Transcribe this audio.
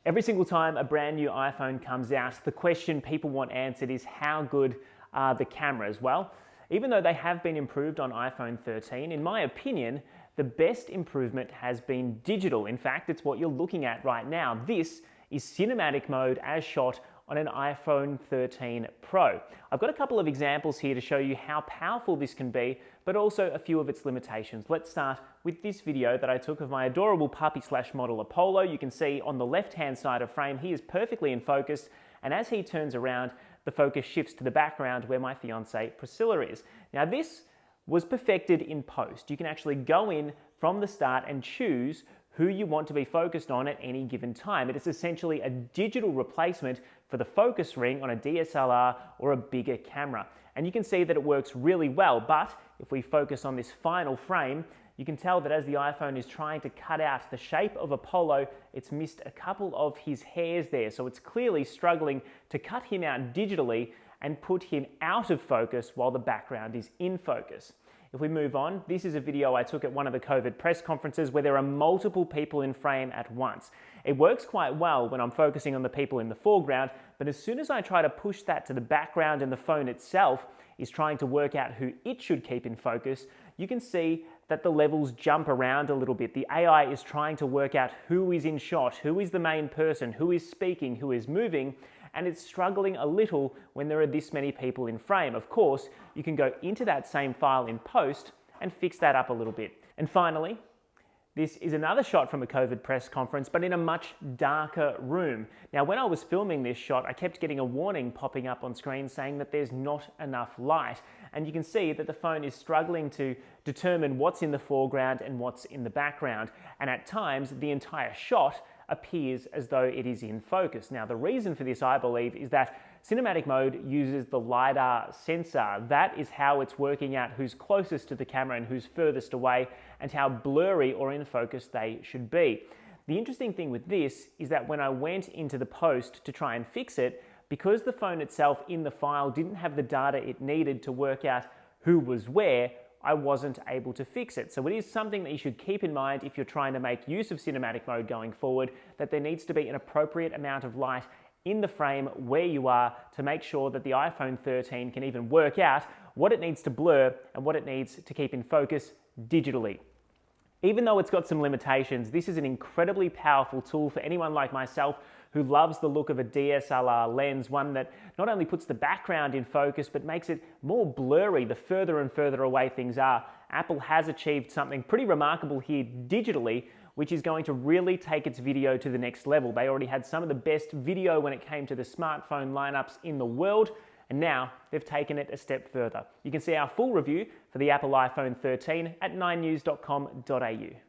Every single time a brand new iPhone comes out, the question people want answered is how good are the cameras? Well, even though they have been improved on iPhone 13, in my opinion, the best improvement has been digital. In fact, it's what you're looking at right now. This is cinematic mode as shot on an iPhone 13 Pro. I've got a couple of examples here to show you how powerful this can be, but also a few of its limitations. Let's start with this video that I took of my adorable puppy slash model Apollo. You can see on the left-hand side of frame, he is perfectly in focus, and as he turns around, the focus shifts to the background where my fiancée Priscilla is. Now this was perfected in post. You can actually go in from the start and choose who you want to be focused on at any given time. It is essentially a digital replacement for the focus ring on a DSLR or a bigger camera. And you can see that it works really well, but if we focus on this final frame, you can tell that as the iPhone is trying to cut out the shape of Apollo, it's missed a couple of his hairs there. So it's clearly struggling to cut him out digitally and put him out of focus while the background is in focus. If we move on, this is a video I took at one of the COVID press conferences where there are multiple people in frame at once. It works quite well when I'm focusing on the people in the foreground, but as soon as I try to push that to the background and the phone itself is trying to work out who it should keep in focus, you can see that the levels jump around a little bit. The AI is trying to work out who is in shot, who is the main person, who is speaking, who is moving, and it's struggling a little when there are this many people in frame. Of course, you can go into that same file in post and fix that up a little bit. And finally, this is another shot from a COVID press conference, but in a much darker room. Now, when I was filming this shot, I kept getting a warning popping up on screen saying that there's not enough light. And you can see that the phone is struggling to determine what's in the foreground and what's in the background. And at times, the entire shot appears as though it is in focus. Now, the reason for this, I believe, is that cinematic mode uses the LiDAR sensor. That is how it's working out who's closest to the camera and who's furthest away and how blurry or in focus they should be. The interesting thing with this is that when I went into the post to try and fix it, because the phone itself in the file didn't have the data it needed to work out who was where, I wasn't able to fix it. So it is something that you should keep in mind if you're trying to make use of cinematic mode going forward, that there needs to be an appropriate amount of light in the frame where you are to make sure that the iPhone 13 can even work out what it needs to blur and what it needs to keep in focus digitally. Even though it's got some limitations, this is an incredibly powerful tool for anyone like myself who loves the look of a DSLR lens, one that not only puts the background in focus, but makes it more blurry the further and further away things are. Apple has achieved something pretty remarkable here digitally, which is going to really take its video to the next level. They already had some of the best video when it came to the smartphone lineups in the world, and now they've taken it a step further. You can see our full review for the Apple iPhone 13 at 9news.com.au.